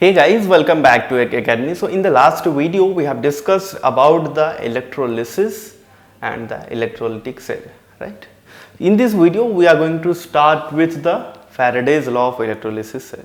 Hey guys, welcome back to Ek Academy. So in the last video we have discussed about the electrolysis and the electrolytic cell, right? In this video we are going to start with the Faraday's law of electrolysis cell.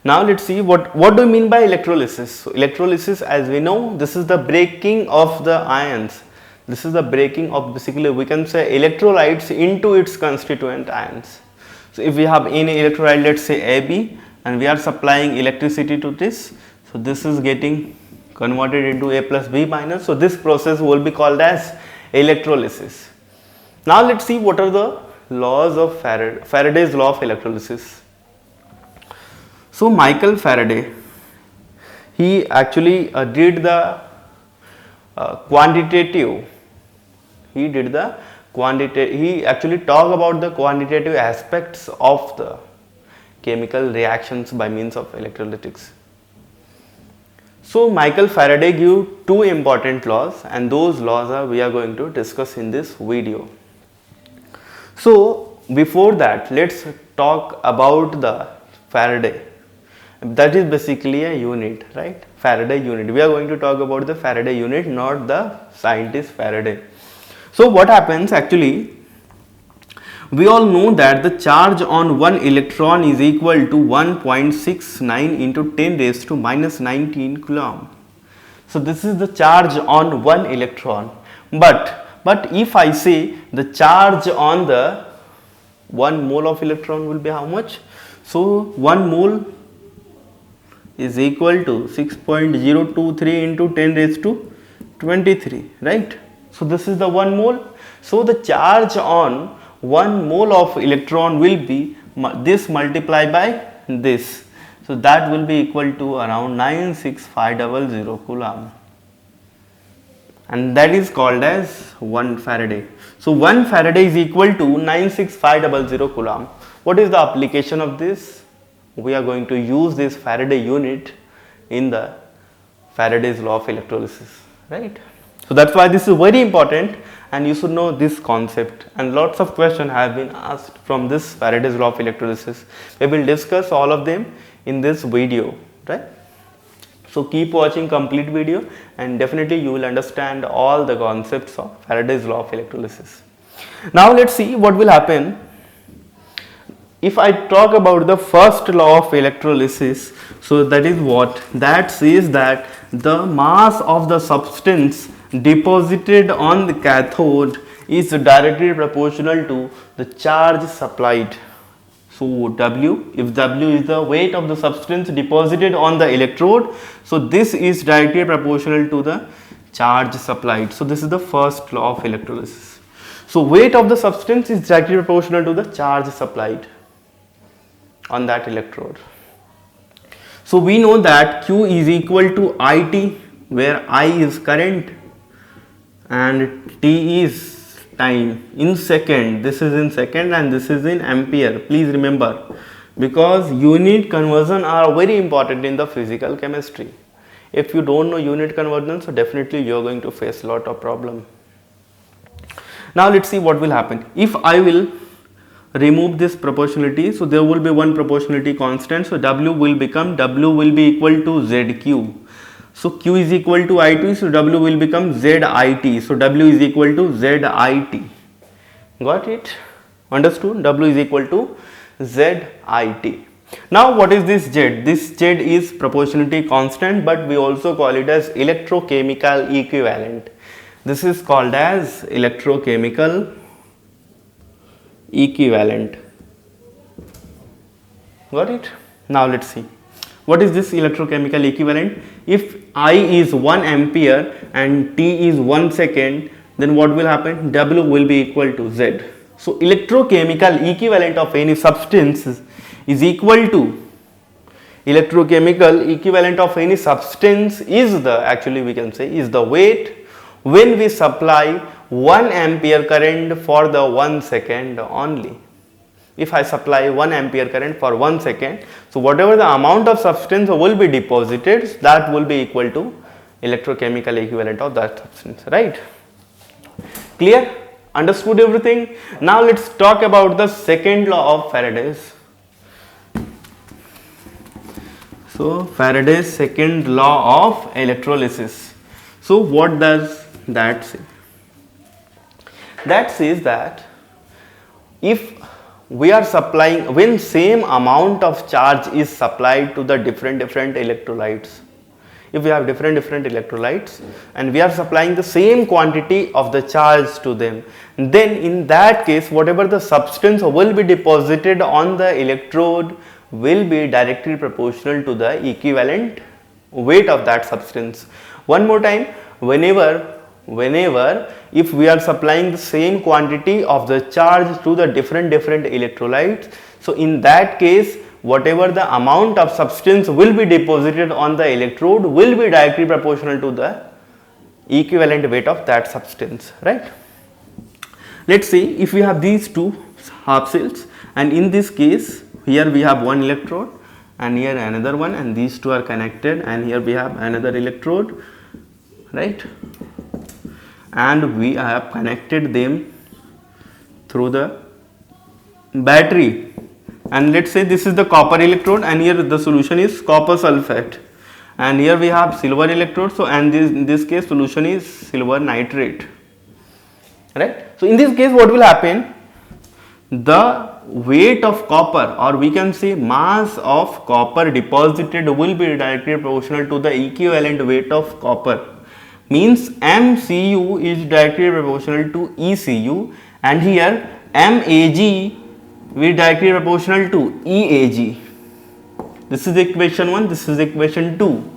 Now let's see what do you mean by electrolysis. So electrolysis, as we know, this is the breaking of the ions. This is the breaking of, basically we can say, electrolytes into its constituent ions. So if we have any electrolyte, let's say AB, and we are supplying electricity to this, so this is getting converted into A plus B minus. So this process will be called as electrolysis. Now let's see what are the laws of Faraday's law of electrolysis. So Michael Faraday, he actually did the quantitative. He actually talked about the quantitative aspects of the chemical reactions by means of electrolytics. So Michael Faraday gave two important laws, and those laws we are going to discuss in this video. So before that, let's talk about the Faraday. That is basically a unit, right? Faraday unit. We are going to talk about the Faraday unit, not the scientist Faraday. So what happens actually, we all know that the charge on one electron is equal to 1.69 into 10 raised to minus 19 coulomb. So this is the charge on one electron. But if I say the charge on the 1 mole of electron will be how much? So 1 mole is equal to 6.023 into 10 raised to 23, right? So this is the 1 mole. So the charge on 1 mole of electron will be this multiplied by this. So that will be equal to around 96500 coulomb. And that is called as 1 Faraday. So 1 Faraday is equal to 96500 coulomb. What is the application of this? We are going to use this Faraday unit in the Faraday's law of electrolysis, right? So that's why this is very important, and you should know this concept, and lots of questions have been asked from this Faraday's law of electrolysis. We will discuss all of them in this video, right? So keep watching complete video, and definitely you will understand all the concepts of Faraday's law of electrolysis. Now let's see what will happen. If I talk about the first law of electrolysis, so that is what? That says that the mass of the substance deposited on the cathode is directly proportional to the charge supplied. So W, if W is the weight of the substance deposited on the electrode, so this is directly proportional to the charge supplied. So this is the first law of electrolysis. So weight of the substance is directly proportional to the charge supplied on that electrode. So we know that Q is equal to IT, where I is current and T is time in second. This is in second and this is in ampere. Please remember, because unit conversion are very important in the physical chemistry. If you don't know unit conversion, so definitely you are going to face a lot of problem. Now let's see what will happen. If I will remove this proportionality, so there will be one proportionality constant, so W will be equal to ZQ. So Q is equal to IT, so W will become ZIT. So W is equal to ZIT. Got it? Understood? W is equal to ZIT. Now what is this Z? This Z is proportionality constant, but we also call it as electrochemical equivalent. This is called as electrochemical equivalent. Got it? Now let's see. What is this electrochemical equivalent? If I is 1 ampere and T is 1 second, then what will happen? W will be equal to Z. So electrochemical equivalent of any substance is equal to electrochemical equivalent of any substance is the, actually we can say, is the weight when we supply 1 ampere current for the 1 second only. If I supply 1 ampere current for 1 second, so whatever the amount of substance will be deposited, that will be equal to electrochemical equivalent of that substance, right? Clear? Understood everything? Now let's talk about the second law of Faraday's. So Faraday's second law of electrolysis. So what does that say? That says that if we are supplying, when same amount of charge is supplied to the different electrolytes, if we have different electrolytes and we are supplying the same quantity of the charge to them, then in that case whatever the substance will be deposited on the electrode will be directly proportional to the equivalent weight of that substance. One more time, whenever if we are supplying the same quantity of the charge to the different electrolytes, so in that case whatever the amount of substance will be deposited on the electrode will be directly proportional to the equivalent weight of that substance, right? Let's say if we have these two half cells, and in this case here we have one electrode and here another one, and these two are connected, and here we have another electrode, right? And we have connected them through the battery. And let's say this is the copper electrode, and here the solution is copper sulfate, and here we have silver electrode. So and in this case solution is silver nitrate, right? So in this case what will happen, the weight of copper, or we can say mass of copper deposited, will be directly proportional to the equivalent weight of copper. Means MCU is directly proportional to ECU, and here MAG will directly proportional to EAG. This is equation 1, this is equation 2.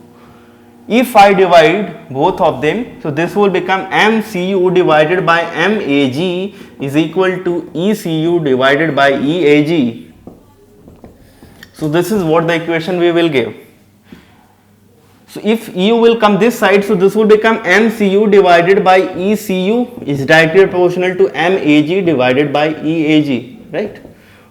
If I divide both of them, so this will become MCU divided by MAG is equal to ECU divided by EAG. So this is what the equation we will give. So if EU will come this side, so this will become MCU divided by ECU is directly proportional to MAG divided by EAG, right?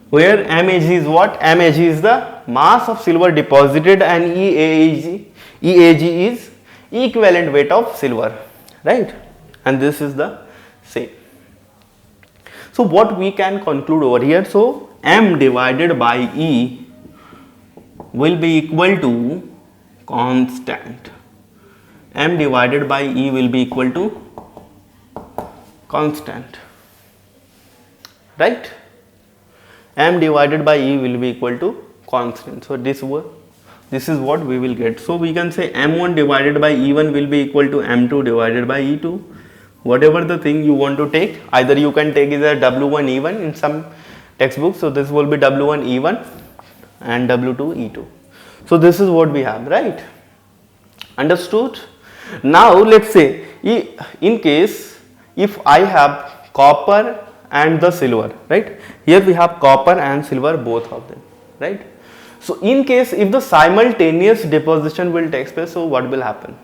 Where MAG is what? MAG is the mass of silver deposited, and EAG is equivalent weight of silver, right? And this is the same. So what we can conclude over here, so M divided by E will be equal to constant. M divided by E will be equal to constant, right? M divided by E will be equal to constant. So this is what we will get. So we can say M1 divided by E1 will be equal to M2 divided by E2. Whatever the thing you want to take, either you can take either W1 E1 in some textbooks. So this will be W1 E1 and W2 E2. So this is what we have, right? Understood? Now let's say in case if I have copper and the silver, right? Here we have copper and silver, both of them, right? So in case if the simultaneous deposition will take place, so what will happen?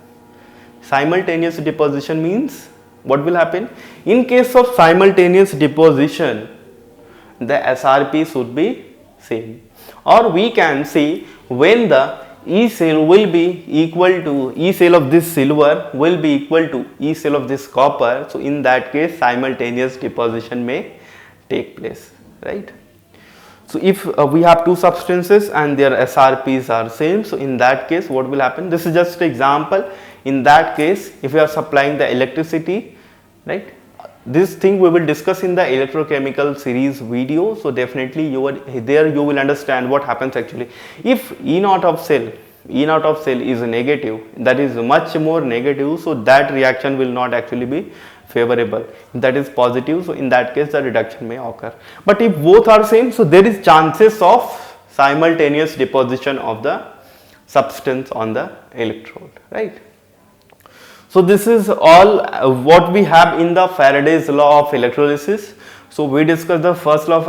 Simultaneous deposition means what will happen? In case of simultaneous deposition, the SRP should be same, or we can say when the E cell will be equal to E cell of this silver will be equal to E cell of this copper, so in that case simultaneous deposition may take place, right? So if we have two substances and their SRPs are same, so in that case what will happen? This is just an example. In that case, if we are supplying the electricity, right, this thing we will discuss in the electrochemical series video. So definitely you will understand what happens actually. If E naught of cell is negative, that is much more negative, so that reaction will not actually be favorable. If that is positive, so in that case the reduction may occur. But if both are same, so there is chances of simultaneous deposition of the substance on the electrode, right? So this is all what we have in the Faraday's law of electrolysis. So we discussed the first law of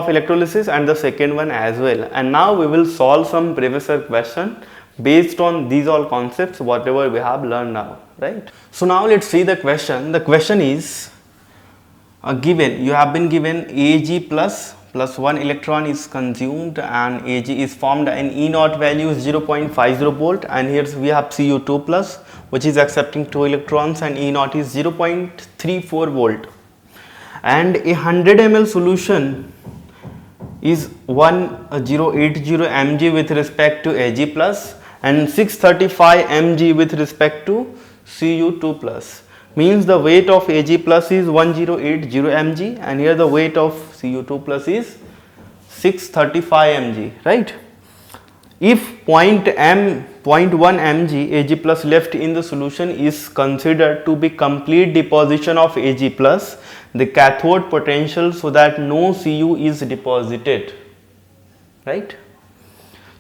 electrolysis and the second one as well. And now we will solve some previous year question based on these all concepts whatever we have learned now, right? So now let's see the question. The question is given, you have been given Ag plus 1 electron is consumed and Ag is formed and E naught value is 0.50 volt, and here we have Cu2 plus which is accepting 2 electrons and E naught is 0.34 volt, and a 100 ml solution is 1080 mg with respect to Ag plus and 635 mg with respect to Cu2 plus. Means the weight of Ag plus is 1080 mg and here the weight of Cu2 plus is 635 mg, right? If 0.1 mg Ag plus left in the solution is considered to be complete deposition of Ag plus, the cathode potential so that no Cu is deposited, right?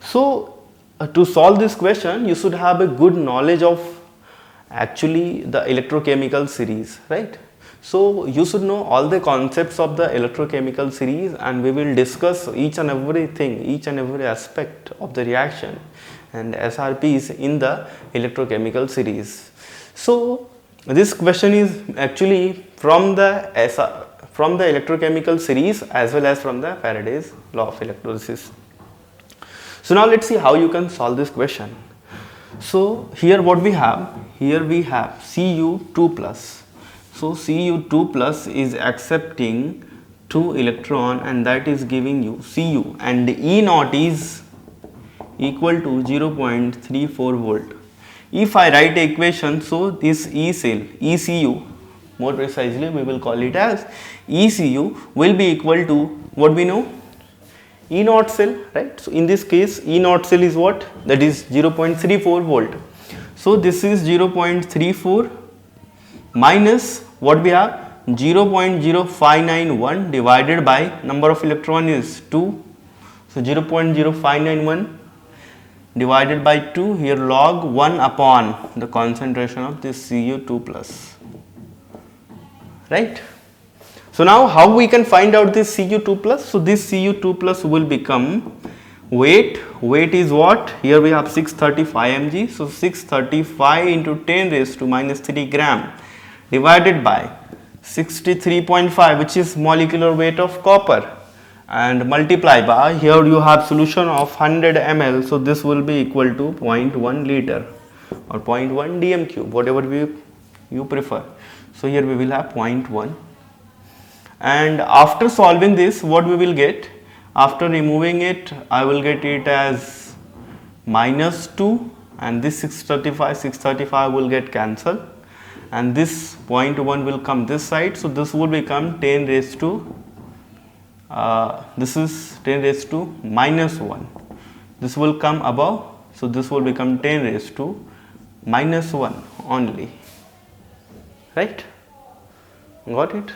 So to solve this question you should have a good knowledge of actually the electrochemical series, right? So you should know all the concepts of the electrochemical series and we will discuss each and everything, each and every aspect of the reaction and SRPs in the electrochemical series. So this question is actually from the electrochemical series as well as from the Faraday's law of electrolysis. So now let's see how you can solve this question. So here what we have, here we have Cu2 plus. So Cu2 plus is accepting 2 electron and that is giving you Cu and E naught is equal to 0.34 volt. If I write equation, so this E cell, ECU, more precisely we will call it as ECU will be equal to what we know, E naught cell, right? So in this case E naught cell is what? That is 0.34 volt. So this is 0.34 minus what we have, 0.0591 divided by number of electron is 2. So 0.0591 divided by 2, here log 1 upon the concentration of this Cu2 plus, right? So now how we can find out this Cu2 plus? So this Cu2 plus will become weight is what? Here we have 635 mg. So 635 into 10 raised to minus 3 gram divided by 63.5, which is molecular weight of copper, and multiply by, here you have solution of 100 ml. So this will be equal to 0.1 liter or 0.1 dm cube, whatever you prefer. So here we will have 0.1. And after solving this, what we will get? After removing it, I will get it as minus 2 and this 635 will get cancelled and this 0.1 will come this side. So this will become 10 raised to this is 10 raised to minus 1. This will come above. So this will become 10 raised to minus 1 only, right? Got it?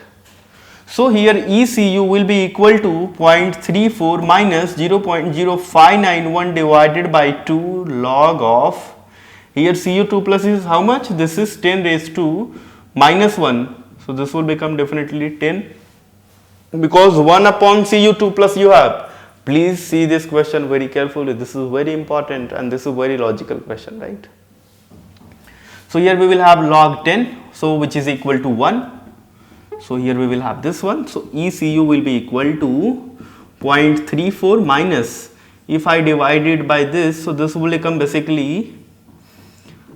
So here ECU will be equal to 0.34 minus 0.0591 divided by 2 log of, here Cu2 plus is how much? This is 10 raised to minus 1. So this will become definitely 10 because 1 upon Cu2 plus you have. Please see this question very carefully. This is very important and this is very logical question, right? So here we will have log 10, so which is equal to 1. So here we will have this one. So ECU will be equal to 0.34 minus, if I divide it by this, so this will become basically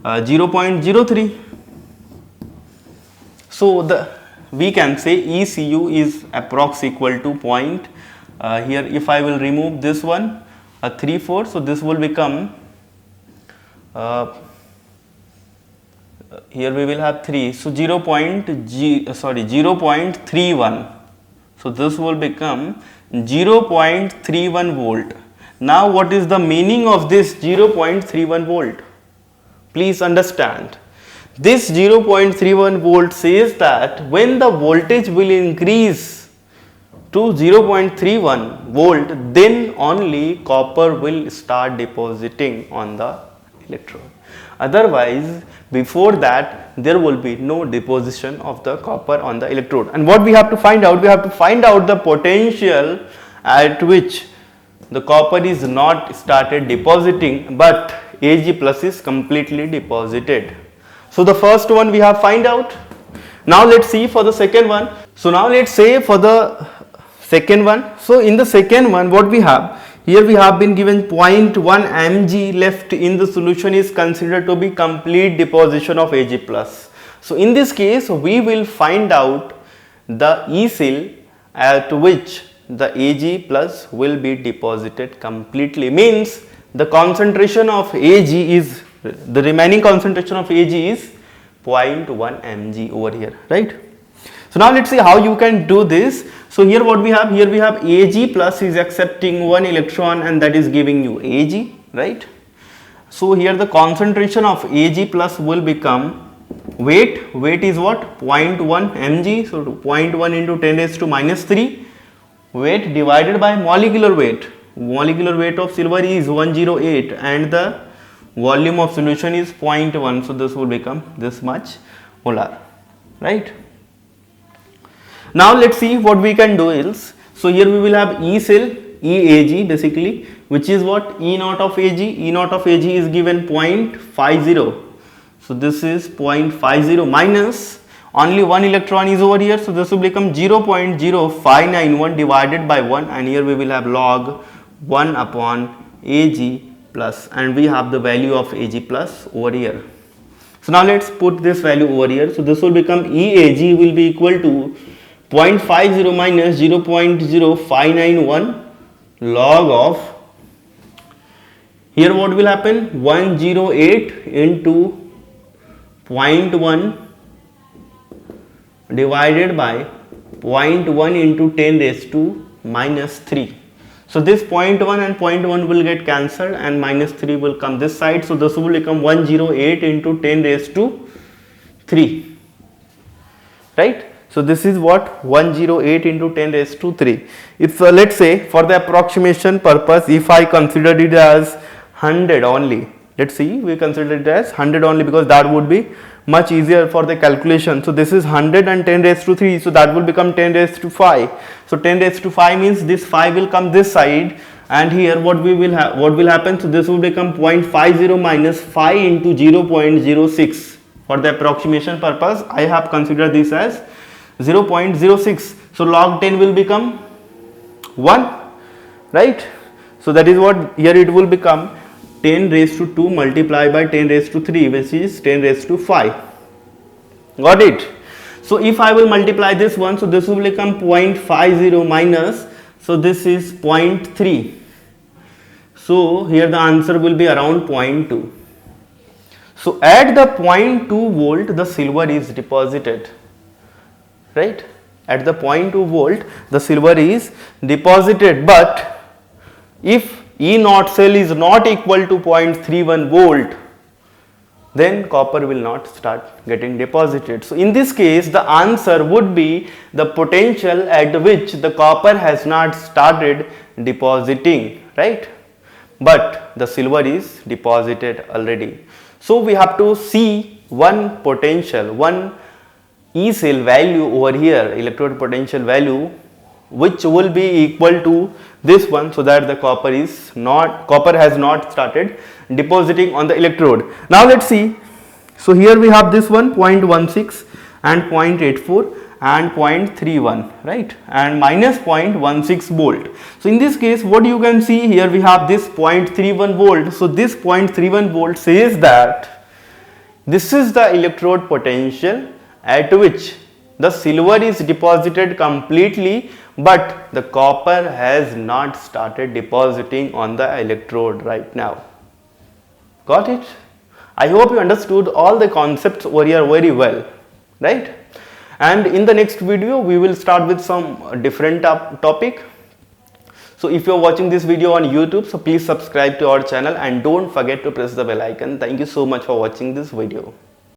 0.03. So we can say ECU is approx equal to here if I will remove this one 34, so this will become here we will have 3, so 0.31. So this will become 0.31 volt. Now what is the meaning of this 0.31 volt? Please understand. This 0.31 volt says that when the voltage will increase to 0.31 volt, then only copper will start depositing on the electrode. Otherwise, before that, there will be no deposition of the copper on the electrode. And what we have to find out? We have to find out the potential at which the copper is not started depositing, but Ag plus is completely deposited. So the first one we have find out. Now let's see for the second one. So now let's say for the second one. So in the second one, what we have? Here we have been given 0.1 mg left in the solution is considered to be complete deposition of Ag plus. So in this case, we will find out the E cell at which the Ag plus will be deposited completely. Means the concentration of Ag is, the remaining concentration of Ag is 0.1 mg over here, right? So now let's see how you can do this. So here what we have, here we have Ag plus is accepting one electron and that is giving you Ag, right? So here the concentration of Ag plus will become weight is what, 0.1 mg, so 0.1 into 10 raised to minus 3 weight divided by molecular weight of silver is 108 and the volume of solution is 0.1, so this will become this much molar, right? Now let's see what we can do is, so here we will have E cell EAg basically, which is what, E naught of Ag, E naught of Ag is given 0.50. So this is 0.50 minus only one electron is over here, so this will become 0.0591 divided by 1 and here we will have log 1 upon Ag plus and we have the value of Ag plus over here. So now let's put this value over here. So this will become EAg will be equal to 0.50 minus 0.0591 log of, here what will happen, 108 into 0.1 divided by 0.1 into 10 raised to minus 3. So this 0.1 and 0.1 will get cancelled and minus 3 will come this side. So this will become 108 into 10 raised to 3, right? So this is what, 108 into 10 raised to 3. If let's say for the approximation purpose, if I consider it as 100 only, let's see, we consider it as 100 only because that would be much easier for the calculation. So this is 100 and 10 raised to 3, so that will become 10 raised to 5. So 10 raised to 5 means this 5 will come this side and here what will happen, so this will become 0.50 minus 5 into 0.06. For the approximation purpose, I have considered this as 0.06. So log 10 will become 1, right? So that is what, here it will become 10 raised to 2 multiplied by 10 raised to 3, which is 10 raised to 5. Got it? So if I will multiply this one, so this will become 0.50 minus, so this is 0.3. So here the answer will be around 0.2. So at the 0.2 volt the silver is deposited, right? At the 0.2 volt the silver is deposited, but if E naught cell is not equal to 0.31 volt, then copper will not start getting deposited. So in this case the answer would be the potential at which the copper has not started depositing, right? But the silver is deposited already. So we have to see one potential, one E cell value over here, electrode potential value, which will be equal to this one, so that the copper has not started depositing on the electrode. Now let's see. So here we have this one 0.16 and 0.84 and 0.31, right, and minus 0.16 volt. So in this case what you can see here, we have this 0.31 volt. So this 0.31 volt says that this is the electrode potential at which the silver is deposited completely, but the copper has not started depositing on the electrode right now. Got it? I hope you understood all the concepts over here very well, right? And in the next video we will start with some different topic. So if you are watching this video on YouTube, so please subscribe to our channel and don't forget to press the bell icon. Thank you so much for watching this video.